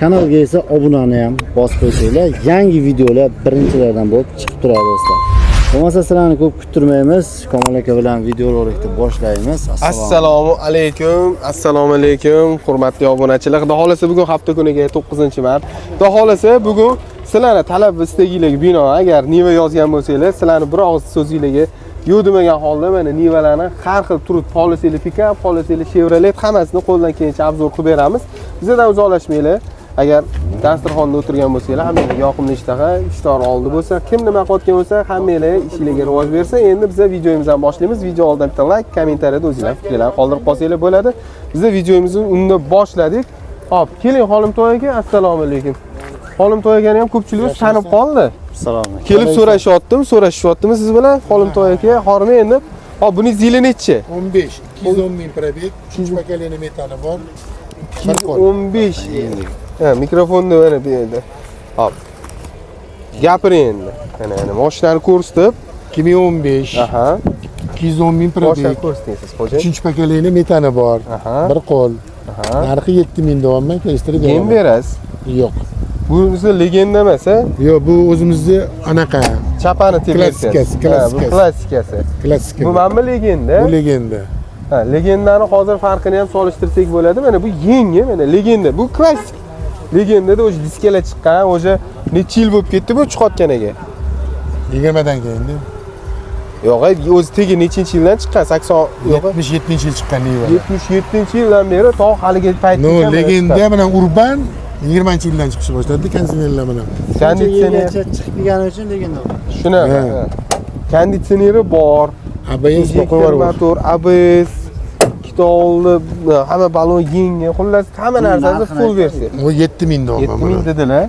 Kanalga esa obunani ham bosib qo'ysanglar, yangi videolar birinchilardan bo'lib chiqib turadi do'stlar. Bo'lmasa sizlarni ko'p kuttirmaymiz. Komil aka bilan videorolikni boshlaymiz. Assalomu alaykum, hurmatli obunachilar. Xudo xolasa bugun hafta kuniga 9-mart. Xudo xolasa bugun sizlarning talab va istaginglarga binoan agar Niva yozgan bo'lsangiz, sizlarni bir og'iz so'zinglarga yo'dimagan holda mana Nivalarni har xil turib polisili pikap, polisili Chevrolet hammasini qo'ldan kelgancha obzor qilib beramiz. Bizdan uzoqlashmanglar. Agar dasturxonda o'tirgan bo'lsanglar, hammaga yoqimli ishtaha, iftor oldi bo'lsa, kim nima qilayotgan bo'lsa, hammalar ishingizga rivoj bersa, endi biz videomizni boshlaymiz. Video oldidan bitta like, kommentariyada o'zingizlar fikrlarni qoldirib qo'ysanglar bo'ladi. Biz videomizni unda boshladik. Hop, keling Xolimtoy aka, assalomu alaykum. Xolimtoy akani ham ko'pchilik tanib qoldi. Assalomu alaykum. Kelib so'rashyaptimi siz bilan Xolimtoy aka? Horma endi. Hop, buni zili nechi? 15, 210 ming probeg, 3 pakalini metani bor. 215. Ha, mikrofonni mana bu yerda. Hop. Gapiring endi. Mana mashinani ko'rsatib, 2015. aha. 210 ming Boshqa probeg. ko'rsatingiz, xo'ja. 3 pakalini metani bor. Aha. Bir qo'l. Aha. Narxi 7 ming deyapman, kelishtirib Keyin berasiz. Yo'q. Bu o'zi legenda emas, a? Yo'q, bu o'zimizni anaqa Chapani Klassikasi, Bu klassikasi. klassika. Bu mana legenda. Bu legenda. Ha, legendani hozir farqini ham solishtirsak bo'ladi. Mana bu yangi, mana legenda. Bu klassik. Legendada o'sha diskalar chiqqan, o'sha necha yil bo'lib ketdi bu chiqayotganiga. 20 dan keyin. Yo'q, o'zi tegi nechinchi yildan chiqqan? 80 yo'q. 77-yil chiqqan Niva. 77-yildan beri to haligi paytgacha. No, legenda bilan urban 20-yildan chiqishni boshladi, konditsionerlar bilan. Konditsioner chiqib kelgani uchun legenda. shuni. Konditsioneri bor. ABS qo'yib motor, ABS, kitolni, hamma balon yangi, xullas hamma narsasi full versiya. Bu 7 ming deyapman. 7 ming dedilar.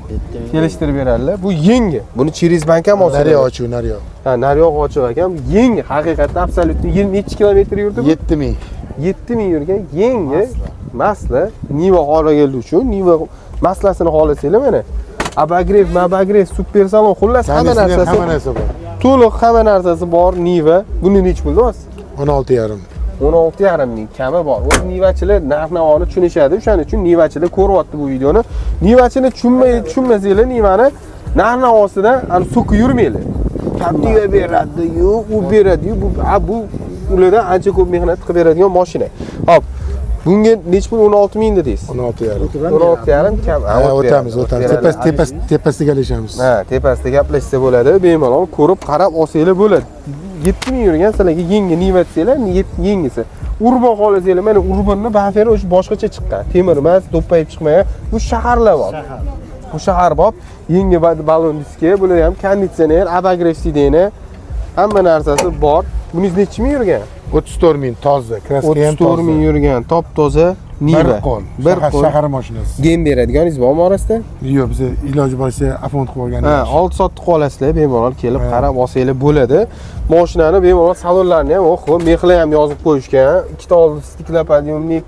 Kelishtirib beradilar. Bu yangi. Buni Chiriz bank ham olsa. Naryoq ochiq, naryoq. Ha, naryoq ochiq ekan. Yangi, haqiqatdan absolyutni 20 kilometr yurdi bu. 7 ming. 7 ming yurgan yangi masla Niva holageldi uchun Niva maslasini xohlasanglar mana Abagrev, super salon, xullas hamma narsasi bor. to'liq hamma narsasi bor Niva. Buni nech pul deyapsiz? 16,5. 16,5 ming kami bor. O'z Nivachilar narx-navoni tushunishadi. O'shaning uchun Nivachilar ko'ryapti bu videoni. Nivachini tushunmasanglar Nivani narx-navosidan ani so'kib yurmanglar. Kaptiga beradi, yo'q, u beradi, bu ulardan ancha ko'p mehnat qilib beradigan mashina. Hop. Bunga nech pul? 16 ming dedingiz. 16,5. 16,5 kam. O'tamiz. Tepasiga gaplashamiz. Ha, tepasida gaplashsa bo'ladi. Bemalol ko'rib, qarab olsanglar bo'ladi. 7 ming yurgan sizlarga yangi Niva desanglar, yangisi. Urban xohlasanglar, mana Urbanni baferi o'sha boshqacha chiqqan. Temir emas, do'ppayib chiqmagan. Bu shaharlar bor. Bu shahar bor. Yangi balon diski, bular ham konditsioner, abagrev sideni, hamma narsasi bor. Buningiz necha ming yurgan? 34 ming toza, kraska ham 34 ming yurgan, top toza Niva. Bir qo'l. Shahar mashinasi. Gem beradiganingiz bormi orasida? Yo'q, biz iloji boricha afont qilib olganmiz. Ha, 6 soatda qolasizlar, bemalol kelib qarab olsanglar bo'ladi. Mashinani bemalol salonlarini ham, o'xo, mexlar ham yozib qo'yishgan. Ikkita oldi stiklopodiumnik,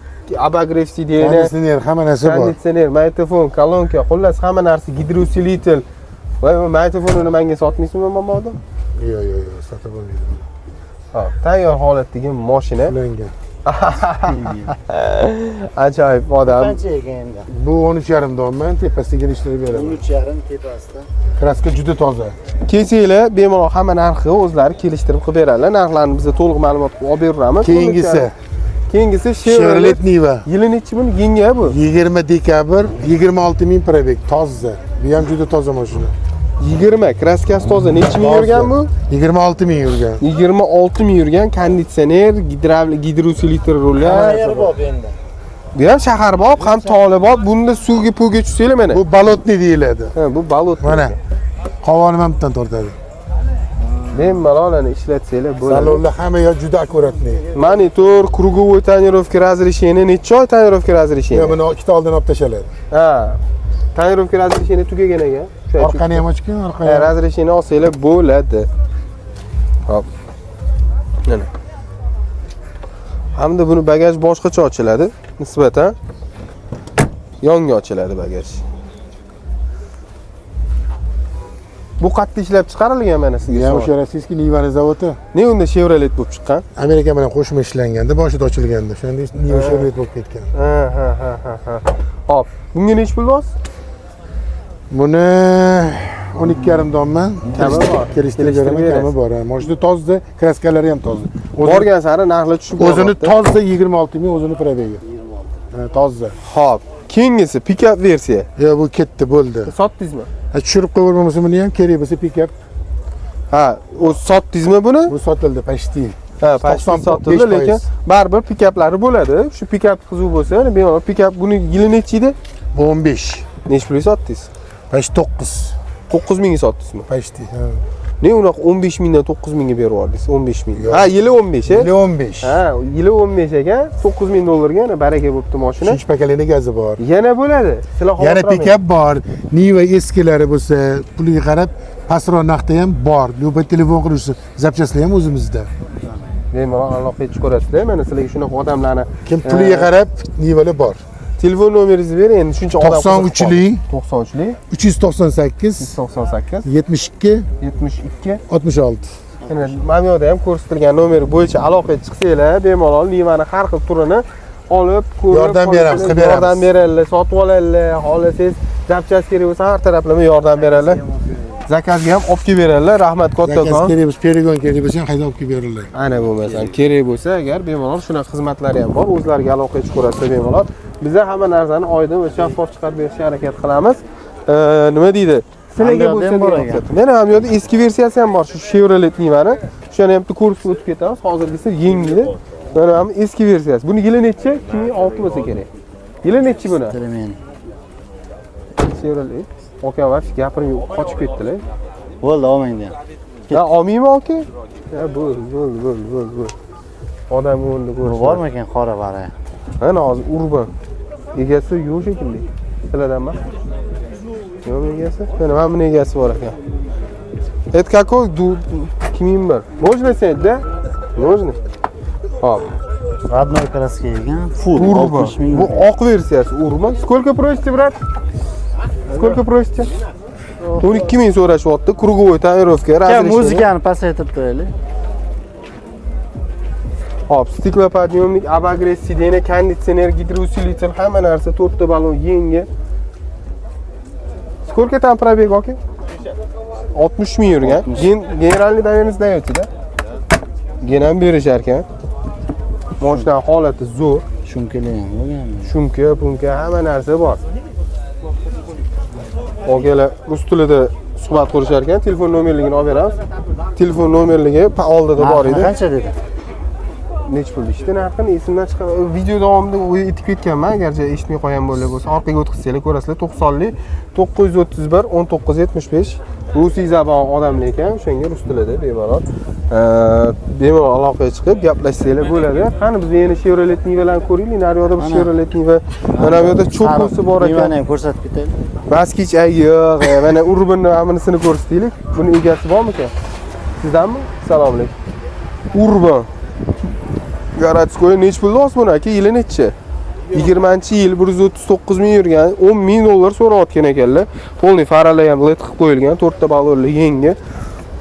abagrev sideni, konditsioner, hamma narsa bor. Konditsioner, mikrofon, kolonka, xullas hamma narsa, gidrousilitel. Voy, mikrofonni menga sotmaysizmi mamoda? Yo'q, sotib olmayman. Ha, tayyor holatdagi mashina. Ulangan. Ajoyib odam. Qancha ekan endi? Bu 13,5 deyapman, tepasiga kelishtirib beraman. 13,5 tepasida. Kraska juda toza. Kelsanglar, bemalol hamma narxi o'zlari kelishtirib qilib beradilar. Narxlarni biz to'liq ma'lumot olib beramiz. Keyingisi Chevrolet Niva. Yili nechi buni? Yangi bu. 20 dekabr, 26 ming probeg, toza. Bu ham juda toza mashina. 20 kraskasi toza. Necha ming yurgan bu? 26 ming yurgan. 26 ming yurgan, konditsioner, gidrousilitel rullar. Yer bor endi. Bu ham shaharbop, ham tolibop. Bunda suvga pulga tushsanglar mana. Bu balotni deyiladi. Ha, bu balot. Mana. Qovoni ham bittadan tortadi. Bemalol ana ishlatsanglar bo'ladi. Salonlar hamma yo juda akkuratni. Monitor, круговой tonirovka разрешение, necha oy tonirovka разрешение? Yo, buni ikkita oldin olib tashladi. Ha. Tonirovka разрешение tugagan ekan. Orqani ham ochgan, orqani. Ha, разрешение olsanglar bo'ladi. Hop. Mana. Hamda buni bagaj boshqacha ochiladi, nisbatan yonga ochiladi bagaj. Bu qattiq ishlab chiqarilgan mana sizga. Ya o'sha rossiyskiy Nivani zavodi. Ne unda Chevrolet bo'lib chiqqan? Amerika bilan qo'shma ishlanganda, boshida ochilganda, o'shanda Niva Chevrolet bo'lib ketgan. Ha. Hop, bunga nech pul deyapsiz? Buni 12,5 donman. Kami bor. Kelishtirib beraman, kami bor. Mashina toza, kraskalari ham toza. Borgan sari narxlar tushib O'zini toza 26 ming, o'zini probegi. Toza. Xo'p, keyingisi pick-up versiya. Yo, bu ketdi, bo'ldi. Sotdingizmi? Tushirib qo'yvermasa buni ham kerak bo'lsa pick-up. Ha, o sotdingizmi buni? Bu sotildi, pashti. Ha, pashti sotildi, lekin baribir pick-uplari bo'ladi. Shu pick-up qiziq bo'lsa, bemalol pick-up buni yili necha edi? 15. Necha pulga sotdingiz? Pashti 9. 9 mingga sotdingizmi? Pashti. Ne unaqa 15 mingdan 9 mingga berib yubordingiz? 15 ming. Ha, yili 15, Yili 15. Ha, yili 15 ekan, 9 ming dollarga yana baraka bo'libdi mashina. 3 pakalini gazi bor. Yana bo'ladi. Sizlar Yana pick-up bor. Niva eskilari bo'lsa, puliga qarab pastroq narxda ham bor. Любой telefon qilish, zapchastlar ham o'zimizda. Bemalol aloqa qilib ko'rasizlar. Mana sizlarga shunaqa odamlarni Kim puliga qarab nivalar bor. telefon nomeringizni bering. Endi shuncha odam 93lik 93lik 398 198 72 72 66. Yana mana bu yerda ham ko'rsatilgan nomer bo'yicha aloqaga chiqsanglar, bemalol Nivani har xil turini olib, ko'rib, Yordam beramiz, qilib beramiz. Yordam beradilar, sotib oladilar. Xohlasangiz zapchast kerak bo'lsa har taraflama yordam beradilar. Zakazga ham olib kelib beradilar. Rahmat Zakaz kattakon. kerak bo'lsa, perigon kerak bo'lsa ham haydab olib kelib beriladi. Ana bo'lmasa kerak bo'lsa agar bemalol shunaqa xizmatlari ham bor. O'zlariga aloqa qilib ko'rasiz bemalol. Biz hamma narsani oydin va shaffof chiqarib berishga harakat qilamiz. Nima deydi? Sizlarga bo'lsa mana ham yo'lda eski versiyasi ham bor. Shu Chevrolet Nivani. O'shani ham ko'rsatib o'tib ketamiz. Hozirgisi yengili. Mana ham eski versiyasi. Buni yili necha? 2006 bo'lsa kerak. Yili necha buni? Chevrolet. Oka var, gapiring qochib ketdilar. Bo'ldi, olmaydi. Ha, olmaymi aka? Ha, bo'l. Odam o'rnida ko'rish. Bormi ekan qora bari? Ana hozir urban. Egasi yo'q shekilli. Sizlardanmi? Yo'q egasi. Mana buni egasi bor ekan. Это какой? 2001. Можно снять, да? Можно. Hop. Родной краска ekan. Full Urban. 60 ming. Bu oq versiyasi Urban. Сколько просите, брат? Сколько просите? 12 ming so'rashyapti. Круговой tonirovka, разрешение. Muzikani pasaytirib qo'yaylik. Hop, stiklopodъемник, обогрев сидения, кондиционер, гидроусилитель, hamma narsa, 4 ta balon yengi. Сколько там пробег, aka? 60 ming yurgan. Generalniy доверенность даёте-da? Gen ham berishar ekan. Mashina holati zo'r. Shumkalar ham bo'lganmi? Shumka, punka, hamma narsa bor. Okalar rus tilida suhbat qurishar ekan, telefon nomerligini olib beramiz. Telefon nomerligi oldida bor edi. Qancha dedi? Nech pul ishda narxini esimdan chiqib, video davomida aytib ketganman, agarcha eshitmay qolgan bo'lsa, orqaga o'tkazsanglar ko'rasizlar. 90lik 931 1975 rusiy zabon odamlar ekan, o'shanga rus tilida bemalol. Bemalol aloqaga chiqib gaplashsanglar bo'ladi. Qani biz yana Chevrolet Niva'larni ko'raylik. Naryoqda bir Chevrolet Niva, mana bu yerda cho'qqisi bor ekan. Nivani ham ko'rsatib ketaylik. Baskich yo'q, mana Urbanni aminisini ko'rsataylik. Buni egasi bormi ekan? Sizdanmi? Assalomu alaykum. Urban. Garatskoy nech pulda olsiz buni aka? Yili necha? 20-yil 139 ming yurgan, 10 ming dollar so'rayotgan ekanlar. Polni faralari ham led qilib qo'yilgan, 4 ta balonli yangi.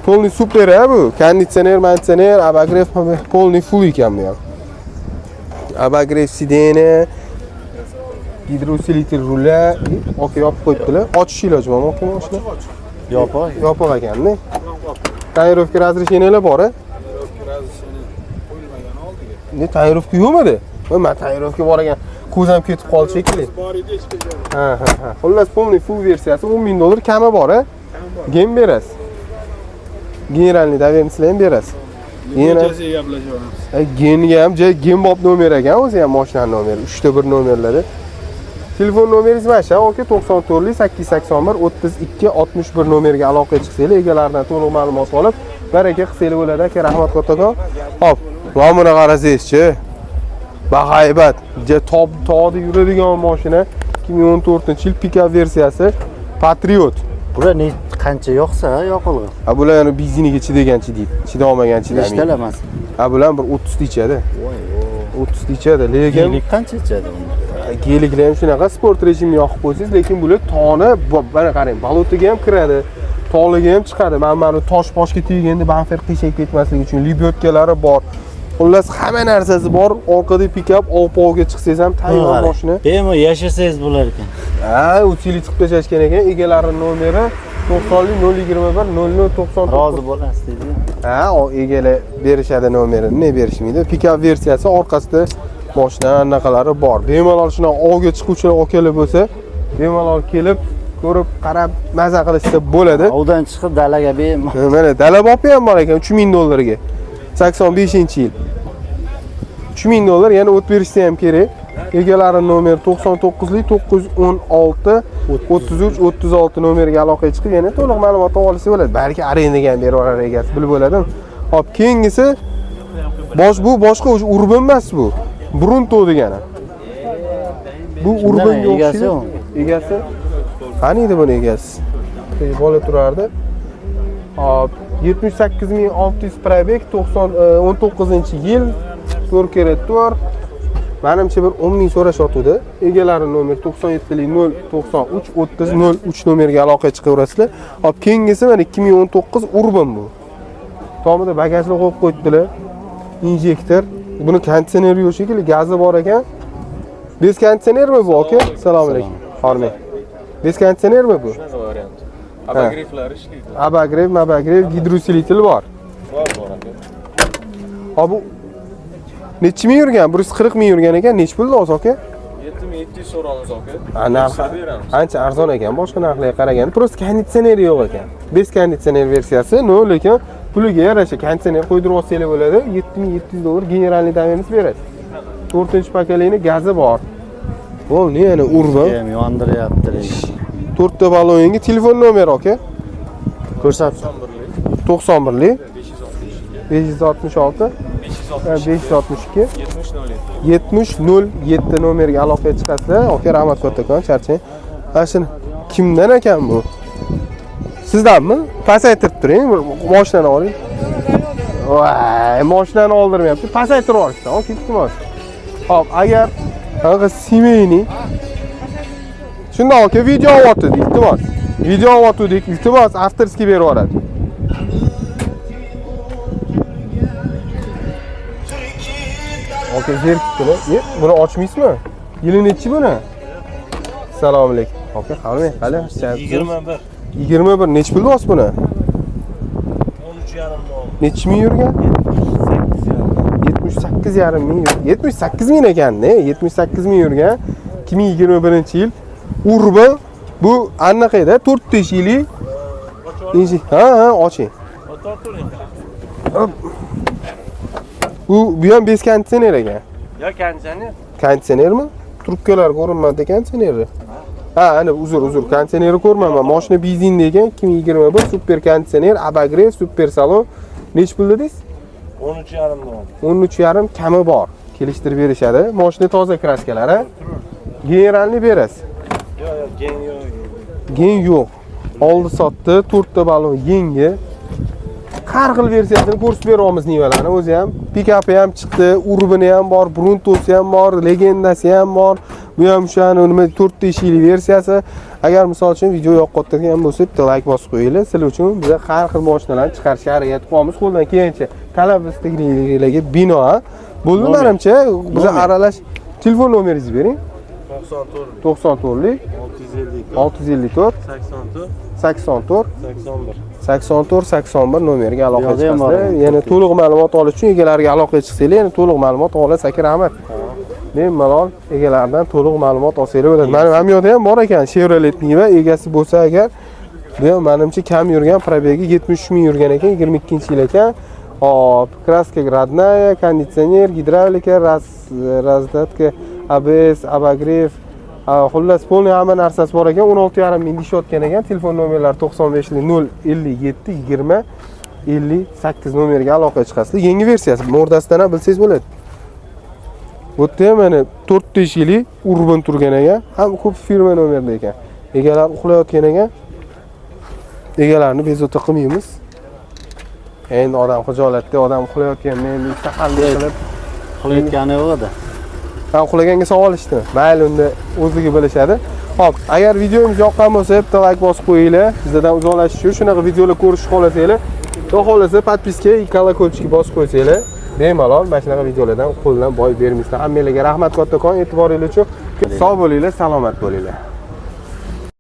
Polni super bu. Konditsioner, обогрев, polni full ekan bu ham. Обогрев sideniya, gidrousилитель ruля, oka yopib qo'yibdilar. Ochish iloji bormi aka mashina? Yopiq ekan-da. Tonirovka разрешениялар bor-a? Ne tonirovka yo'qmi-da? Men tonirovka bor ekan, ko'zim ketib qoldi shekilli. Ha. Xullas, polni full versiyasi 10 ming dollar kami bor-a? Gen berasiz. Generalniy doверенностьlar ham berasiz. Nechasiga gaplashyapmiz? Genga ham gen bob nomer ekan, o'zi ham mashinaning nomeri, 3 ta 1 nomerlari. Telefon nomeringiz mana shu, aka 94 881 32 61 nomerga aloqaga chiqsanglar, egalaridan to'liq ma'lumot olib, baraka qilsanglar bo'ladi aka. Rahmat kattakon. Hop, mana qarasangizchi. Bahaybat, tog'da yuradigan mashina 2014-yil pick-up versiyasi Patriot. Bular qancha yoqsa yoqilg'i. Bular yana benziniga chidaganchi deydi. Chida olmaganchi deydi. Nechtalar emas. Bular bir 30 ta ichadi. 30 ta ichadi. Lekin qancha ichadi unda? Geliklar ham shunaqa sport rejimni yoqib qo'ysangiz, lekin bular toni, mana qarang, balotiga ham kiradi, tog'liga ham chiqadi. Mana tosh boshga teganda banfer qiyshayib ketmasligi uchun libyotkalari bor. Xullas hamma narsasi bor. Orqada pikap, opog'ga chiqsangiz ham tayyor mashina. Bemalol yashasangiz bo'lar ekan. Ha, uchilik chiqib tashlashgan ekan. Egalarining nomeri 90 021 0099. Rozi bo'lasiz dedi. Ha, o egalar berishadi nomerini, ne berishmaydi. Pikap versiyasi orqasida mashina anaqalari bor. Bemalol shuna ovga chiquvchilar okalar bo'lsa, bemalol kelib, ko'rib, qarab, maza qilishsa bo'ladi. Ovdan chiqib dalaga bemalol. Mana dala bopi ham bor ekan 3000 dollarga. 85-yil. 3000 dollar, yana o't berishsa ham kerak. Egalarining nomeri 99 916 33 36 nomeriga aloqaga chiqib, yana to'liq ma'lumot olsa bo'ladi. Balki arendaga ham berib olar egasi, bilib bo'ladimi? Hop, keyingisi bu boshqa urban emas bu. Brunto degani. Bu urbanga o'xshaydi. Egasi? Qani edi buni egasi? Bola turardi. Hop, 78600 probeg, 19-yil, 4x4. Menimcha bir 10 ming so'rashyapti. Egalarining nomeri 97 093 30 03 nomeriga aloqaga chiqaverasizlar. Hop, keyingisi mana 2019 urban bu. Tomida bagajni qo'yib qo'ydilar. Injektor. Buni konditsioneri yo'q shekilli, gazi bor ekan. Bez konditsionermi bu, aka? Assalomu alaykum. Hormat. Bez konditsionermi bu? Abagreiflar ishlaydi. Abagreif, gidrousilitel bor. Bor aka. Ha bu necha ming yurgan? 140 ming yurgan ekan. Nech pulda o'zi aka? 7700 so'ramiz aka. Narxi ancha arzon ekan. Boshqa narxlarga qaraganda, prosta konditsioneri yo'q ekan. Bez konditsioner versiyasi, no, lekin puliga yarasha konditsioner qo'ydirib olsangiz bo'ladi. 7700 dollar generalniy davenisi berasiz. 4-pokoleniya gazi bor. Bo'ldi, yana urban. Ham yondiryapti. 4 ta balonga telefon nomeri aka. Ko'rsatib. 91lik 566 562 7007 nomeriga aloqaga chiqasizlar. Aka, rahmat kattakon, charchang. Mana shuni kimdan ekan bu? Sizdanmi? Pasaytirib turing, mashinani oling. Voy, mashinani oldirmayapti. Pasaytirib olishdi. Aka, iltimos. Hop, agar qanaqa semeyni shunda aka video olyapti, iltimos. Video olyapti, iltimos, avtorskiy berib yuboradi. Aka, zerikibdilar. Buni ochmaysizmi? Yili nechi buni? Assalomu alaykum. Aka, qani? Hali 21. 21 nech pul bo's buni? 13,5 ming. Nechi ming yurgan? 78,5 ming. 78 ming ekan-da, 78 ming yurgan. 2021-yil urban. Bu anaqada 4 yillik. Ha, oching. Bu ham bez konditsioner ekan. Yo, konditsioner. Konditsionermi? Trubkalar ko'rinmadi konditsioneri. Ha, ana uzr, konditsioneri ko'rmayman. Mashina benzin ekan, 2021 super konditsioner, abagrev, super salon. Nech pul dedingiz? 13,5 ming. 13,5 kami bor. Kelishtirib berishadi. Mashina toza kraskalari. Generalni berasiz. Yo, gen yo'q. Gen yo'q. Oldi sotdi, 4 ta balon yangi. Har xil versiyasini ko'rsatib beramiz nimalarni. O'zi ham pikapi ham chiqdi, urbani ham bor, bruntosi ham bor, legendasi ham bor. Bu ham o'shani nima 4 yillik versiyasi. Agar misol uchun video yoqqan bo'lsa, bitta like bosib qo'yinglar. Sizlar uchun biz har xil mashinalarni chiqarishga harakat qilamiz. Qo'ldan kelgancha talab istagilarga binoan. Bo'ldi, menimcha biz aralash telefon nomeringizni bering. 94lik 654 84 81 nomeriga aloqa chiqasizlar. Yana to'liq ma'lumot olish uchun egalariga aloqaga chiqsanglar, yana to'liq ma'lumot olasiz. Aka, rahmat. Bemalol egalaridan to'liq ma'lumot olsanglar bo'ladi. Mana ham yo'da ham bor ekan, Chevrolet Niva egasi bo'lsa agar, bu ham menimcha kam yurgan, probegi 73 ming yurgan ekan, 22-yil ekan. Hop, kraska родная, konditsioner, gidravlika, razdatka, ABS, abagrev, xullas polniy hamma narsasi bor ekan. 16,5 ming deyishayotgan ekan. Telefon nomerlari 95 057 20 58 nomeriga aloqaga chiqasizlar. Yangi versiyasi, mordasidan ham bilsangiz bo'ladi. Bu yerda mana 4 yillik urban turgan ekan. Ham ko'p firma nomerda ekan. Egalar uxlayotgan ekan. Egalarni bezovta qilmaymiz. Endi odam xijolatda, odam uxlayotgan, men sahallik qilib Qilayotgani yo'q edi. Ham uxlaganga savol olishdi. Mayli, unda o'zligi bilishadi. Hop, agar videomiz yoqqan bo'lsa, bitta like bosib qo'yinglar. Bizdan uzoqlashish uchun shunaqa videolar ko'rishni xohlasanglar, xudo xolasa podpiska, kolokольчикni bosib qo'ysanglar. bemalol mana shunaqa videolardan qo'ldan boy bermaysizlar. Hammanglarga rahmat kattakon, e'tiboringiz uchun. Sog' bo'linglar, salomat bo'linglar.